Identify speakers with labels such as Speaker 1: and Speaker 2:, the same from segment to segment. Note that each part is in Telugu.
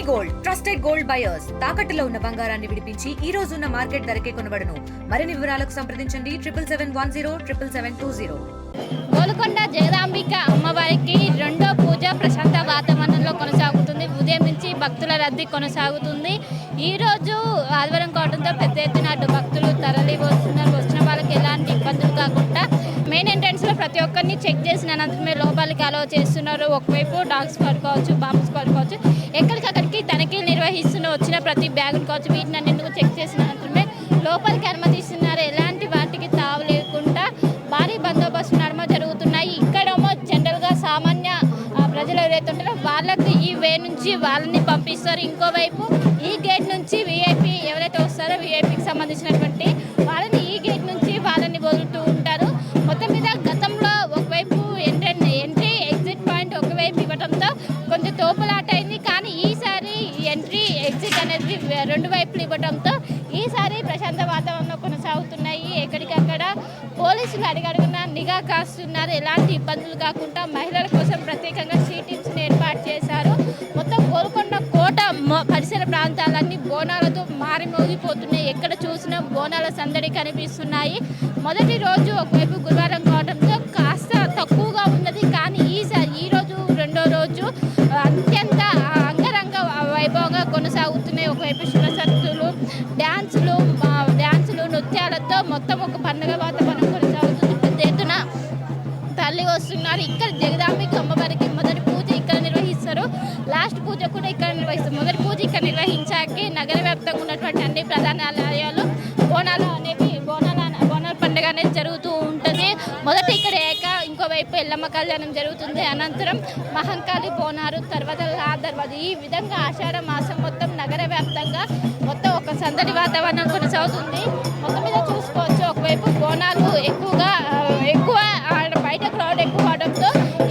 Speaker 1: గోల్డ్ ట్రస్టెడ్ గోల్డ్ బయర్స్ తాకట్టులో ఉన్న బంగారాన్ని విడిపించి ఈ రోజు ఉన్న మార్కెట్ ధరకే కొనబడును. మరిన్ని వివరాలకు సంప్రదించండి 77107720.
Speaker 2: గోల్కొండ జగదాంబిక అమ్మవారికి రెండో పూజ ప్రశాంత వాతావరణంలో కొనసాగుతుంది. ఉదయం నుంచి భక్తుల రద్దీ కొనసాగుతుంది. ఈ రోజు ఆదివారం కావడంతో పెద్ద ఎత్తున భక్తులు తరలి వస్తున్నారు. వచ్చిన వాళ్ళకి ఎలాంటి ఇబ్బందులు కాకుండా మెయిన్ ఎంట్రన్స్ లో ప్రతి ఒక్కరిని చెక్ చేసిన అనంతరమే లోపలికి అలౌ చేస్తున్నారు. ఒకవైపు డాగ్ స్క్వాడ్ కావచ్చు, బాంబ్ స్క్వాడ్ కావచ్చు, ఎక్కడికక్కడికి తనిఖీలు నిర్వహిస్తున్న వచ్చిన ప్రతి బ్యాగ్ కావచ్చు వీటిని అన్నింటికి చెక్ చేసిన అనంతరమే లోపలికి అనుమతిస్తున్నారు. ఎలాంటి వాటికి తావు లేకుండా భారీ బందోబస్తు నడుమ జరుగుతున్నాయి. ఇక్కడేమో జనరల్గా సామాన్య ప్రజలు ఎవరైతే ఉంటారో వాళ్ళకి ఈ వే నుంచి వాళ్ళని పంపిస్తారు. ఇంకోవైపు ఈ గేట్ నుంచి విఐపి ఎవరైతే వస్తారో విఐపికి సంబంధించినటువంటి వాళ్ళని ఈ గేట్ నుంచి వాళ్ళని వదులుతూ ఉంటారు. మొత్తం మీద గతంలో ఒకవైపు ఎంట్రీ ఎగ్జిట్ పాయింట్ ఒకవైపు ఇవ్వడంతో కొంచెం తోపులాట అయింది. కానీ ఈసారి ఎంట్రీ ఎగ్జిట్ అనేది రెండు వైపులు ఇవ్వడంతో ఈసారి ప్రశాంత వాతావరణంలో కొనసాగుతున్నాయి. ఎక్కడికక్కడ పోలీసులు అడుగడుగున నిఘా కాస్తున్నారు. ఎలాంటి ఇబ్బందులు కాకుండా మహిళల కోసం ప్రత్యేకంగా సీటింగ్స్ని ఏర్పాటు చేశారు. మొత్తం గోల్కొండ కోట పరిసర ప్రాంతాలన్నీ బోనాలతో మారిమోగిపోతున్నాయి. ఎక్కడ చూసినా బోనాల సందడి కనిపిస్తున్నాయి. మొదటి రోజు ఒకవైపు గురువారం కావడంతో కాస్త తక్కువగా ఉన్నది. కానీ ఈ రోజు రెండో రోజు అత్యంత అంగరంగ వైభవంగా కొనసాగుతున్నాయి. ఒకవైపు శివశక్తులు డ్యాన్సులు నృత్యాలతో మొత్తం ఒక పండుగ వాతావరణం కొనసాగుతుంది. పెద్ద ఎత్తున తల్లి వస్తున్నారు. ఇక్కడ జగదాంబిక అమ్మవారికి మొదటి పూజ ఇక్కడ నిర్వహిస్తారు. లాస్ట్ పూజ కూడా ఇక్కడ నిర్వహిస్తారు. మొదటి పూజ ఇక్కడ నిర్వహించాకే నగర వ్యాప్తంగా ఉన్నటువంటి అన్ని ప్రధాన ఆలయాలు బోనాల పండుగ అనేది జరుగుతూ ఉంటుంది. మొదటి ఇక్కడ ఇంకోవైపు ఎల్లమ్మ కళ్యాణం జరుగుతుంది. అనంతరం మహంకాళి బోనాలు, తర్వాత లాదర్వాది. ఈ విధంగా ఆషాఢ మాసం మొత్తం నగర వ్యాప్తంగా మొత్తం ఒక సందడి వాతావరణం కొనసాగుతుంది. మొత్తం మీద చూసుకోవచ్చు ఒకవైపు బోనాలు ఎక్కువ బయట క్రౌడ్ ఎక్కువ అవడంతో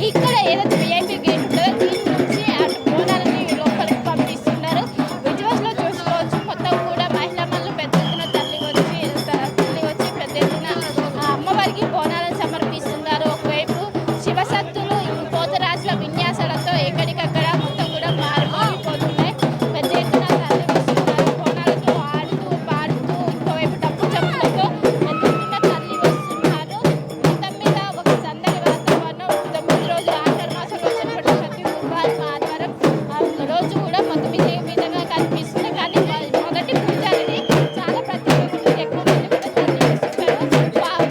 Speaker 2: ఇక్కడ ఏదైతే విఐపి గేట్ ఉంటుందో దీని నుంచి అటు బోనాలని లోపలికి పంపిస్తున్నారు. విజువల్స్ లో చూసుకోవచ్చు మొత్తం కూడా మహిళా మనులు పెద్ద ఎత్తున తల్లి వచ్చి పెద్ద ఎత్తున అమ్మవారికి బోనాలను సమర్పిస్తున్నారు. ఒకవైపు శివశక్తులు పోతరాజుల విన్యాసాలతో ఎక్కడికక్కడ మొత్తం కూడా మారిపోతున్నాయి. పెద్ద ఎత్తున తల్లి వస్తున్నారు. బోనాలతో ఆడుతూ పాడుతూ ఇంకోవైపు డప్పు చప్పులతో పెద్ద ఎత్తున తల్లి వస్తున్నారు. మొత్తం మీద ఒక సందడి వాతావరణం. 9 రోజులు ఆషాఢ మాసంలో వచ్చినటువంటి ప్రతి గురువారం ఆదివారం రోజు కూడా మొత్తం ఇదే విధంగా కనిపిస్తుంది. కానీ మొదటి పూజ అనేది చాలా ప్రత్యేకంగా ఎక్కువ మంది కూడా తల్లి వస్తున్నారు.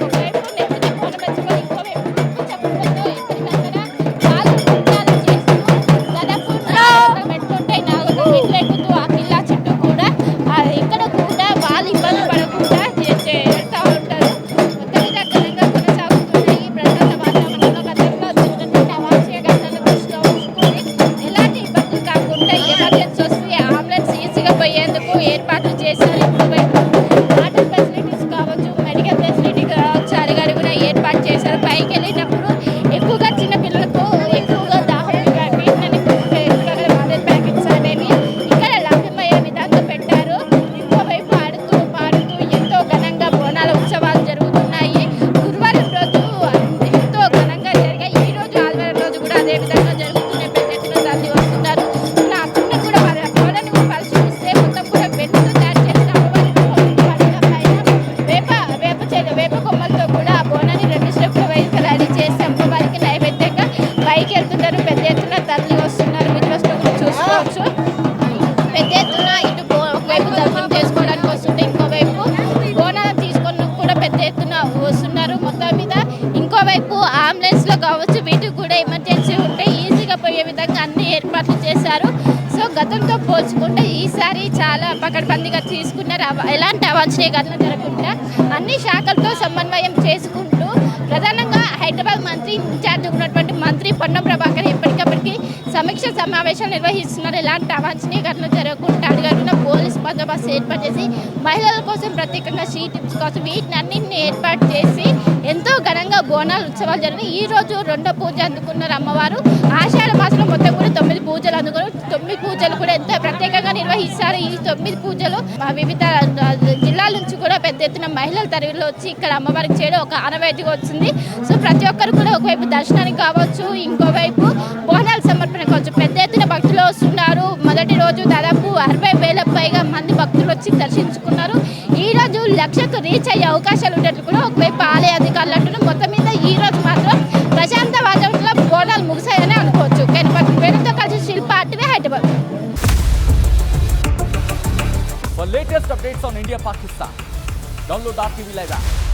Speaker 2: ఒకవైపు నెత్తిన పూల పెంచుకొని ఇంకోవైపు డప్పు చప్పులతో ఎక్కడికక్కడ చాలా నృత్యాలు చేస్తూ దాదాపు 400 మెట్లు ఉంటాయి. 400 మెట్లు ఎక్కుతూ ఆ కిల్లా చుట్టూ కూడా ఇక్కడ కూడా వాళ్ళు ఇబ్బంది పడకుండా చేస్తూ ఉంటారు. మొత్తం మీద ఘనంగా కొనసాగుతున్నాయి. ప్రశాంత వాతావరణంలో గతంలో జరిగినటువంటి అవాంఛనీయ ఘటనలు దృష్టిలో ఉంచుకొని ఎలాంటి ఇబ్బందులు కాకుండా ఎమర్జెన్సీ వస్తే అంబులెన్స్ ఈజీగా పోయేందుకు ఏర్పాట్లు చేశారు. ఇంకోవైపు వాటర్ ఫెసిలిటీస్ కావచ్చు, మెడికల్ ఫెసిలిటీ కావచ్చు, అడుగడుగునా ఏర్పాటు చేశారు. పైకి వెళ్ళినప్పుడు ఎక్కువగా చిన్న పిల్లలకు ఎక్కువగా దాహం వీటిని వాటర్ ప్యాకెట్స్ అనేవి ఇక్కడ లభ్యమయ్యే విధంగా పెట్టారు. ఇంకోవైపు ఆడుతూ పాడుతూ ఎంతో ఘనంగా బోనాల ఉత్సవాలు జరుగుతున్నాయి. గురువారం రోజు ఎంతో ఘనంగా జరిగాయి. ఈ రోజు ఆదివారం రోజు కూడా అదే విధంగా జరుగుతున్నాయి. పెద్ద ఎత్తున తల్లి వస్తున్నారు. అక్కడ కూడా బోనాన్ని పరిశీలిస్తే మొత్తం కూడా వెన్నుతో తయారు చేసిన అమ్మవారికి వేప కొమ్మలతో కూడా ఆ బోనాన్ని 2 స్టెప్ల వైపు రెడీ చేసి అమ్మవారికి నైవేద్యంగా పైకి వెళ్తున్నారు. పెద్ద ఎత్తున తల్లి వస్తున్నారు. విజువల్స్లో కూడా చూసుకోవచ్చు. పెద్ద ఎత్తున ఇటు ఒకవైపు దర్శనం చేసుకోవడానికి వస్తుంటే ఇంకోవైపు బోనాలు తీసుకొని కూడా పెద్ద ఎత్తున వస్తున్నారు. మొత్తం మీద ఇంకోవైపు అంబులెన్స్లో కావచ్చు వీటికి కూడా ఎమర్జెన్సీ ఉంటే ఈజీగా పోయే విధంగా అన్ని ఏర్పాట్లు చేశారు. సో గతంతో పోల్చుకుంటే ఈసారి చాలా పకడ్బందీగా తీసుకున్నారు. ఎలాంటి అవాంఛనీయ ఘటనలు జరగకుండా అన్ని శాఖలతో సమన్వయం చేసుకుంటూ ప్రధానంగా హైదరాబాద్ మంత్రి ఇన్ఛార్జ్ ఉన్నటువంటి మంత్రి పొన్నం ప్రభాకర్ ఎప్పటికప్పటికి సమీక్ష సమావేశాలు నిర్వహిస్తున్నారు. ఎలాంటి అవాంఛనీయ ఘటనలు జరగకుండా అడుగడుగున పోలీస్ బందోబస్తు ఏర్పాటు చేసి మహిళల కోసం ప్రత్యేకంగా సీటింగ్స్ కోసం వీటిని అన్నింటినీ ఏర్పాటు చేసి ఎంతో ఘనంగా బోనాల ఉత్సవాలు జరిగినాయి. ఈ రోజు రెండో పూజ అందుకున్నారు అమ్మవారు. ఆషాఢ మాసంలో మొత్తం కూడా 9 పూజలు అందుకున్నారు. 9 పూజలు కూడా ఎంతో ప్రత్యేకంగా నిర్వహిస్తారు. ఈ 9 పూజలు వివిధ జిల్లాల నుంచి కూడా పెద్ద ఎత్తున మహిళలు తరలిలో వచ్చి ఇక్కడ అమ్మవారికి చేయడం ఒక ఆనవాయితీగా వచ్చింది. సో ప్రతి ఒక్కరు కూడా ఒకవైపు దర్శనానికి కావచ్చు, ఇంకోవైపు బోనాల సమర్పణకు వచ్చి పెద్ద ఎత్తున భక్తులు వస్తున్నారు. మొదటి రోజు దాదాపు 60,000 పైగా మంది భక్తులు వచ్చి దర్శించుకున్నారు. ఈ రోజు 1,00,000కు రీచ్ అయ్యే అవకాశాలు ఉన్నట్లు కూడా ఒకవైపు ఆలయ అధికారులు అంటున్నారు. మొత్తం మీద ఈ రోజు మాత్రం ప్రశాంత వాతావరణంలో బోనాలు ముగిసాయని అనుకోవచ్చు. వేణుతో కలిసి Shilpa RTV Hyderabad.
Speaker 3: For latest updates on India Pakistan, download RTV Live app.